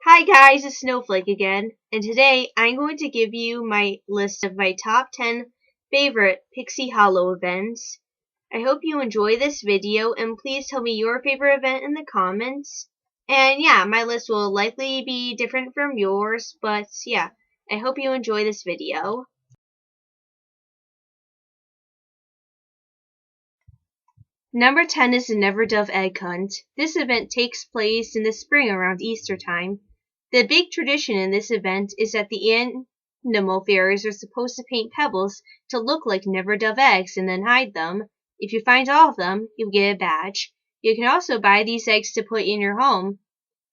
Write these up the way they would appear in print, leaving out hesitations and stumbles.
Hi guys, it's Snowflake again, and today I'm going to give you my list of my top 10 favorite Pixie Hollow events. I hope you enjoy this video, and please tell me your favorite event in the comments. And yeah, my list will likely be different from yours, but yeah, I hope you enjoy this video. Number 10 is the Never Dove Egg Hunt. This event takes place in the spring around Easter time. The big tradition in this event is that the animal fairies are supposed to paint pebbles to look like never dove eggs and then hide them. If you find all of them, you'll get a badge. You can also buy these eggs to put in your home.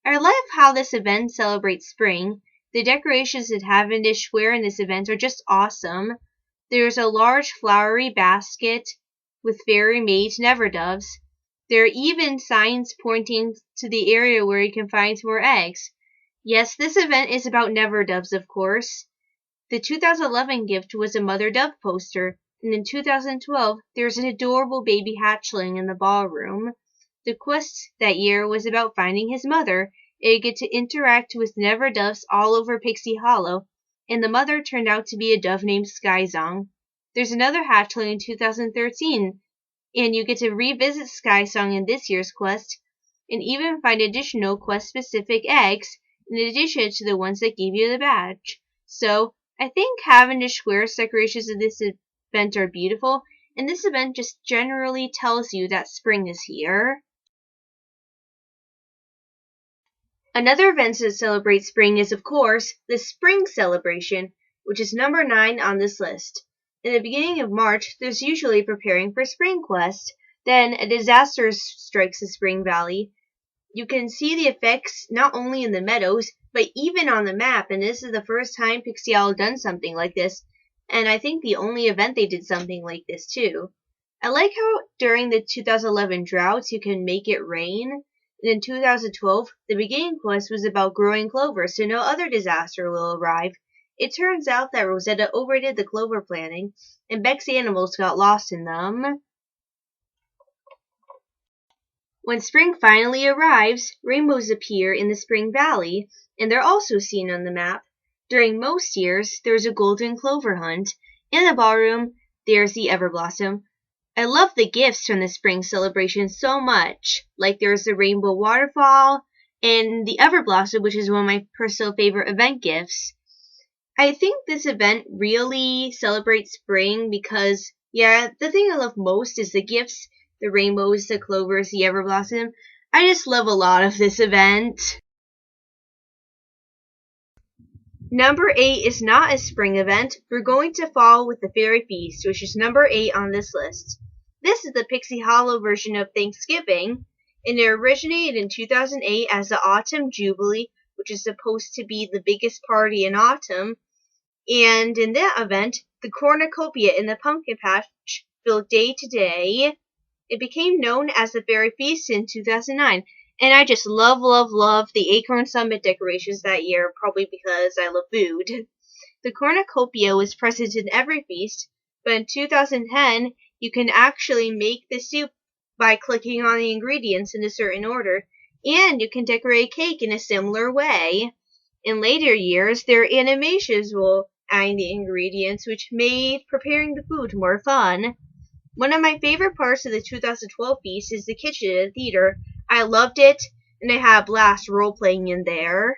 I love how this event celebrates spring. The decorations at Cavendish Square in this event are just awesome. There's a large flowery basket with fairy-made never doves. There are even signs pointing to the area where you can find more eggs. Yes, this event is about never doves, of course. The 2011 gift was a mother dove poster, and in 2012 there's an adorable baby hatchling in the ballroom. The quest that year was about finding his mother, and you get to interact with never doves all over Pixie Hollow, and the mother turned out to be a dove named Skyzong. There's another hatchling in 2013, and you get to revisit Skysong in this year's quest, and even find additional quest-specific eggs in addition to the ones that gave you the badge. So, I think Cavendish Square's decorations of this event are beautiful, and this event just generally tells you that spring is here. Another event that celebrates spring is, of course, the Spring Celebration, which is number 9 on this list. In the beginning of March, there's usually preparing for Spring Quest. Then a disaster strikes the Spring Valley. You can see the effects not only in the meadows, but even on the map, and this is the first time Pixie Hollow done something like this, and I think the only event they did something like this too. I like how during the 2011 droughts you can make it rain, and in 2012, the beginning quest was about growing clover so no other disaster will arrive. It turns out that Rosetta overdid the clover planting, and Beck's animals got lost in them. When spring finally arrives, rainbows appear in the Spring Valley, and they're also seen on the map. During most years, there's a golden clover hunt. In the ballroom, there's the Everblossom. I love the gifts from the spring celebration so much. Like there's the rainbow waterfall, and the Everblossom, which is one of my personal favorite event gifts. I think this event really celebrates spring because, yeah, the thing I love most is the gifts, the rainbows, the clovers, the Everblossom. I just love a lot of this event. Number 8 is not a spring event. We're going to fall with the Fairy Feast, which is number 8 on this list. This is the Pixie Hollow version of Thanksgiving, and it originated in 2008 as the Autumn Jubilee, which is supposed to be the biggest party in autumn. And in that event, the cornucopia in the pumpkin patch filled day to day. It became known as the Fairy Feast in 2009, and I just love the Acorn Summit decorations that year, probably because I love food. The cornucopia was present in every feast, but in 2010, you can actually make the soup by clicking on the ingredients in a certain order, and you can decorate cake in a similar way. In later years, their animations will add the ingredients, which made preparing the food more fun. One of my favorite parts of the 2012 feast is the kitchen at the theater. I loved it, and I had a blast role-playing in there.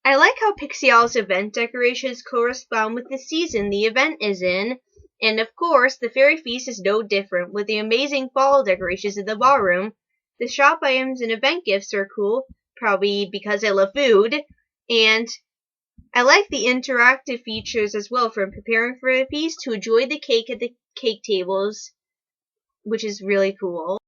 I like how Pixie Hollow's event decorations correspond with the season the event is in, and of course, the Fairy Feast is no different, with the amazing fall decorations in the ballroom. The shop items and event gifts are cool, probably because I love food, and I like the interactive features as well, from preparing for the feast to enjoy the cake at the cake tables, which is really cool.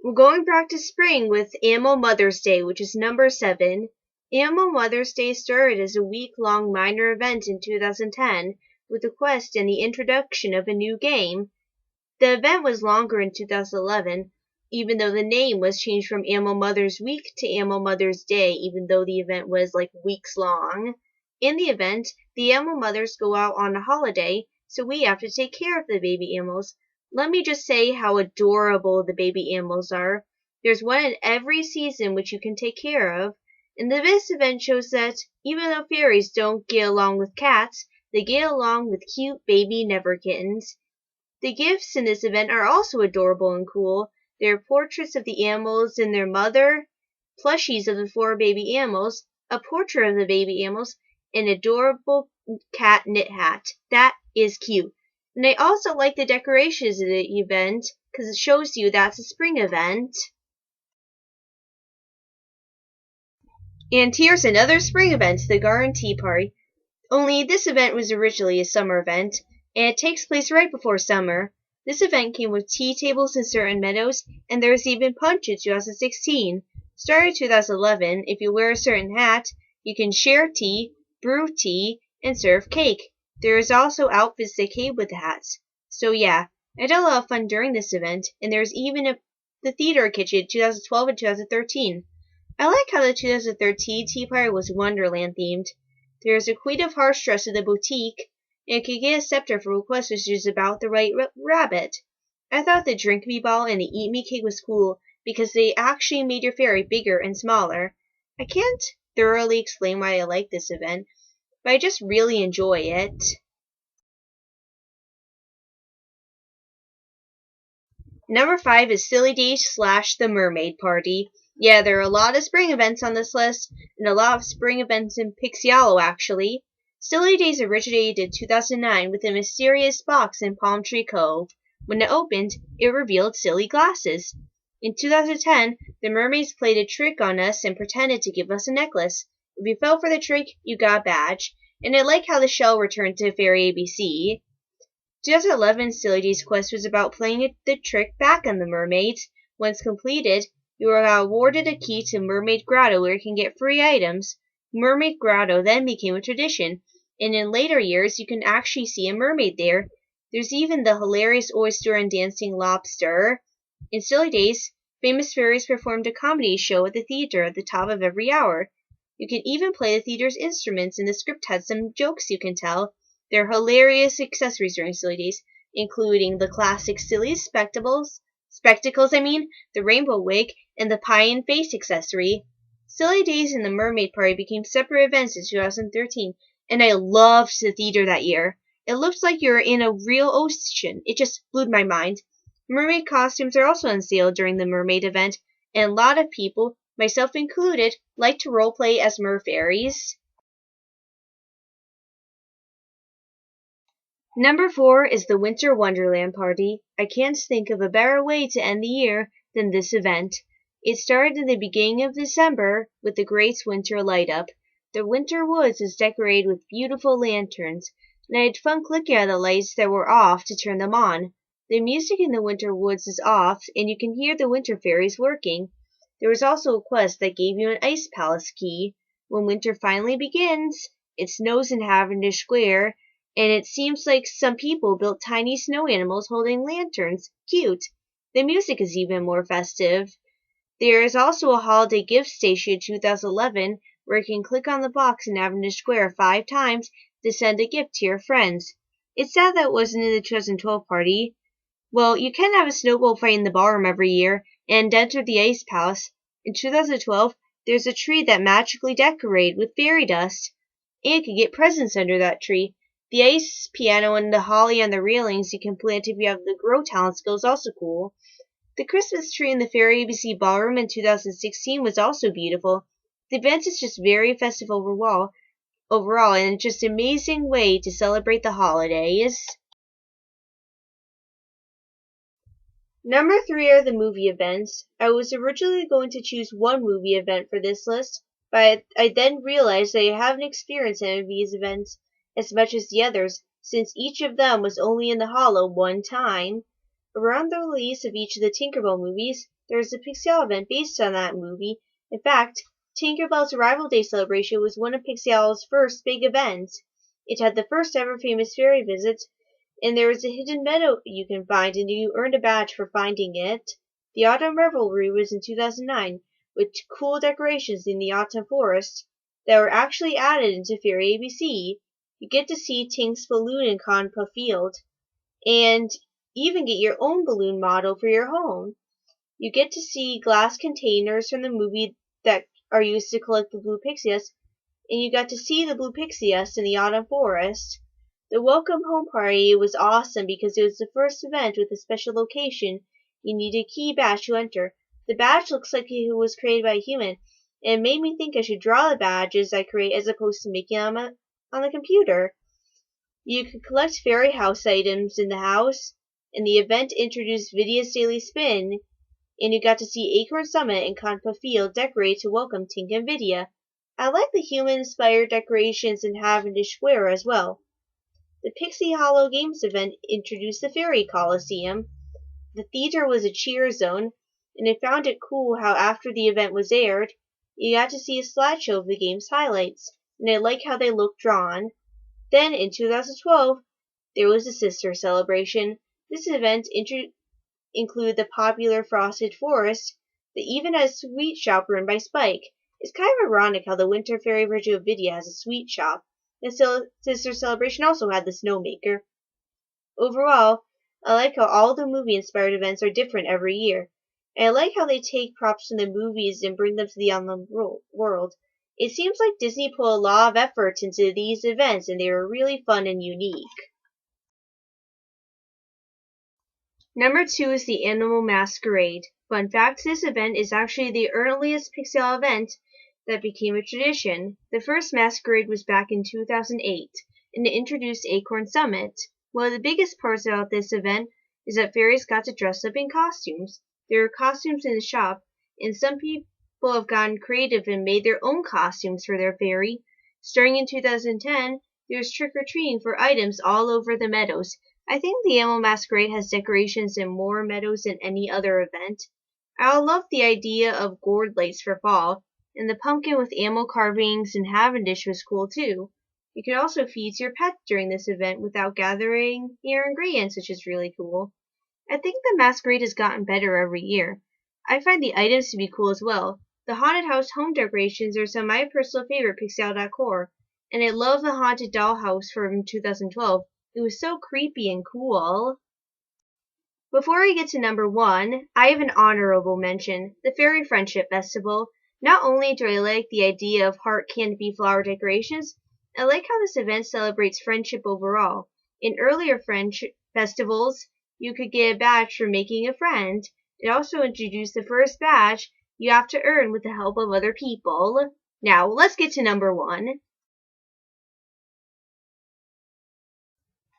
We're going back to spring with Animal Mother's Day, which is number 7. Animal Mother's Day started as a week-long minor event in 2010 with a quest and the introduction of a new game. The event was longer in 2011, even though the name was changed from Animal Mother's Week to Animal Mother's Day, even though the event was like weeks long. In the event, the animal mothers go out on a holiday, so we have to take care of the baby animals. Let me just say how adorable the baby animals are. There's one in every season which you can take care of, and this event shows that even though fairies don't get along with cats, they get along with cute baby never kittens. The gifts in this event are also adorable and cool. They're portraits of the animals and their mother, plushies of the 4 baby animals, a portrait of the baby animals, and an adorable cat knit hat. That is cute. And I also like the decorations of the event because it shows you that's a spring event. And here's another spring event, the Garden Tea Party. Only this event was originally a summer event, and it takes place right before summer. This event came with tea tables in certain meadows, and there was even punch in 2016. Starting in 2011, if you wear a certain hat, you can share tea, brew tea, and serve cake. There is also outfits that came with the hats. So yeah, I had a lot of fun during this event, and there's even the theater kitchen in 2012 and 2013. I like how the 2013 tea party was Wonderland themed. There is a Queen of Hearts dress in the boutique, and could get a scepter for requests, which is about the right rabbit. I thought the Drink Me ball and the Eat Me cake was cool because they actually made your fairy bigger and smaller. I can't thoroughly explain why I like this event, but I just really enjoy it. Number 5 is Silly Days / the Mermaid Party. Yeah, there are a lot of spring events on this list, and a lot of spring events in Pixie Hollow, actually. Silly Days originated in 2009 with a mysterious box in Palm Tree Cove. When it opened, it revealed silly glasses. In 2010, the mermaids played a trick on us and pretended to give us a necklace. If you fell for the trick, you got a badge. And I like how the shell returned to Fairy ABC. 2011 Silly Days quest was about playing the trick back on the mermaids. Once completed, you are awarded a key to Mermaid Grotto where you can get free items. Mermaid Grotto then became a tradition, and in later years you can actually see a mermaid there. There's even the hilarious oyster and dancing lobster. In Silly Days, famous fairies performed a comedy show at the theater at the top of every hour. You can even play the theater's instruments, and the script has some jokes you can tell. There are hilarious accessories during Silly Days, including the classic silly spectacles, the rainbow wig, and the pie and face accessory. Silly Days and the Mermaid Party became separate events in 2013, and I loved the theater that year. It looked like you were in a real ocean. It just blew my mind. Mermaid costumes are also on sale during the Mermaid event, and a lot of people, myself included, like to roleplay as merfairies. Number 4 is the Winter Wonderland Party. I can't think of a better way to end the year than this event. It started in the beginning of December with the Great Winter Light Up. The Winter Woods is decorated with beautiful lanterns, and I had fun clicking on the lights that were off to turn them on. The music in the Winter Woods is off, and you can hear the Winter Fairies working. There was also a quest that gave you an Ice Palace key. When winter finally begins, it snows in Cavendish Square, and it seems like some people built tiny snow animals holding lanterns. Cute. The music is even more festive. There is also a holiday gift station in 2011 where you can click on the box in Cavendish Square 5 times to send a gift to your friends. It's sad that wasn't in the 2012 party. Well, you can have a snowball fight in the ballroom every year and enter the Ice Palace. In 2012, there's a tree that magically decorated with fairy dust, and you can get presents under that tree. The ice piano and the holly on the railings you can plant if you have the grow talent skill is also cool. The Christmas tree in the Fairy ABC Ballroom in 2016 was also beautiful. The event is just very festive overall, and it's just an amazing way to celebrate the holidays. Number 3 are the movie events. I was originally going to choose one movie event for this list, but I then realized that I haven't experienced any of these events as much as the others, since each of them was only in the Hollow one time. Around the release of each of the Tinkerbell movies, there was a Pixie Hollow event based on that movie. In fact, Tinkerbell's Arrival Day celebration was one of Pixie Hollow's first big events. It had the first ever famous fairy visit, and there was a hidden meadow you can find, and you earned a badge for finding it. The Autumn Revelry was in 2009, with cool decorations in the Autumn Forest that were actually added into Fairy ABC. You get to see Tink's balloon in Conpa Field, and even get your own balloon model for your home. You get to see glass containers from the movie that are used to collect the blue pixies, and you got to see the blue pixies in the autumn forest. The welcome home party was awesome because it was the first event with a special location. You need a key badge to enter. The badge looks like it was created by a human, and it made me think I should draw the badges I create as opposed to making them on the computer. You could collect fairy house items in the house, and the event introduced Vidia's Daily Spin, and you got to see Acorn Summit and Conpa Field decorate to welcome Tink and Vidia. I like the human-inspired decorations in Cavendish Square as well. The Pixie Hollow Games event introduced the Fairy Coliseum. The theater was a cheer zone, and I found it cool how after the event was aired, you got to see a slideshow of the game's highlights, and I like how they looked drawn. Then, in 2012, there was a Sister Celebration. This event included the popular Frosted Forest that even has a sweet shop run by Spike. It's kind of ironic how the Winter Fairy version of Vidia has a sweet shop. The Sister Celebration also had the Snowmaker. Overall, I like how all the movie-inspired events are different every year. And I like how they take props from the movies and bring them to the online world. It seems like Disney put a lot of effort into these events, and they were really fun and unique. Number 2 is the Animal Masquerade. Fun fact, this event is actually the earliest Pixie Hollow event that became a tradition. The first masquerade was back in 2008, and it introduced Acorn Summit. One of the biggest parts about this event is that fairies got to dress up in costumes. There were costumes in the shop, and some people have gotten creative and made their own costumes for their fairy. Starting in 2010, there was trick-or-treating for items all over the meadows. I think the Animal Masquerade has decorations in more meadows than any other event. I love the idea of gourd lights for fall, and the pumpkin with animal carvings and Cavendish was cool too. You can also feed your pet during this event without gathering your ingredients, which is really cool. I think the masquerade has gotten better every year. I find the items to be cool as well. The haunted house home decorations are some of my personal favorite Pixie Hollow decor, and I love the haunted dollhouse from 2012. It was so creepy and cool. Before we get to number 1, I have an honorable mention, the Fairy Friendship Festival. Not only do I like the idea of heart canopy flower decorations, I like how this event celebrates friendship overall. In earlier friendship festivals, you could get a badge for making a friend. It also introduced the first badge you have to earn with the help of other people. Now, let's get to number 1.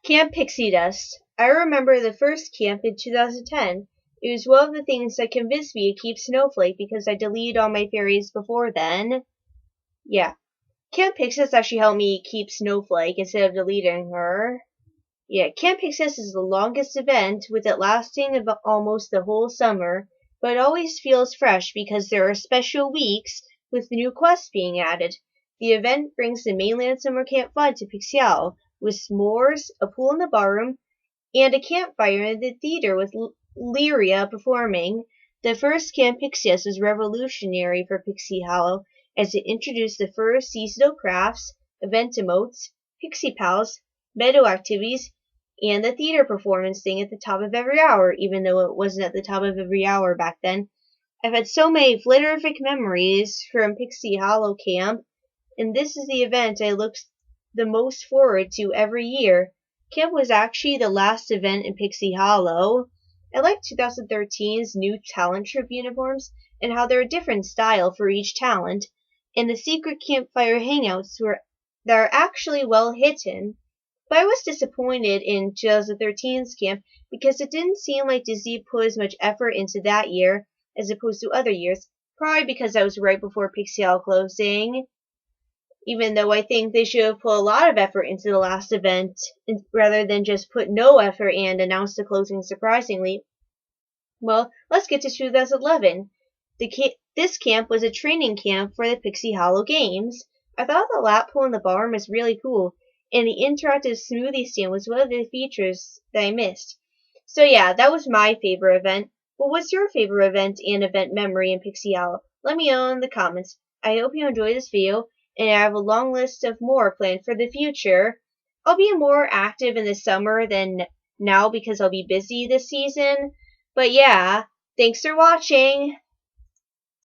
Camp Pixie Dust. I remember the first camp in 2010. It was one of the things that convinced me to keep Snowflake because I deleted all my fairies before then. Yeah. Camp Pixie Dust actually helped me keep Snowflake instead of deleting her. Yeah, Camp Pixie Dust is the longest event, with it lasting about almost the whole summer, but it always feels fresh because there are special weeks with new quests being added. The event brings the mainland summer camp fun to Pixie Hollow, with s'mores, a pool in the barroom, and a campfire in the theater with Lyria performing. The first Camp Pixie Dust was revolutionary for Pixie Hollow, as it introduced the first seasonal crafts, event emotes, Pixie Pals, meadow activities, and the theater performance thing at the top of every hour, even though it wasn't at the top of every hour back then. I've had so many flitterific memories from Pixie Hollow Camp, and this is the event I look the most forward to every year. Camp was actually the last event in Pixie Hollow. I like 2013's new talent troupe uniforms and how they're a different style for each talent, and the secret campfire hangouts that are actually well hidden. But I was disappointed in 2013's camp because it didn't seem like Disney put as much effort into that year as opposed to other years, probably because that was right before Pixie Hollow closing. Even though I think they should have put a lot of effort into the last event rather than just put no effort and announce the closing surprisingly. Well, let's get to 2011. This camp was a training camp for the Pixie Hollow games. I thought the lap pool in the barroom was really cool, and the interactive smoothie stand was one of the features that I missed. So yeah, that was my favorite event. But what's your favorite event and event memory in Pixie Hollow? Let me know in the comments. I hope you enjoyed this video, and I have a long list of more planned for the future. I'll be more active in the summer than now because I'll be busy this season. But yeah, Thanks for watching!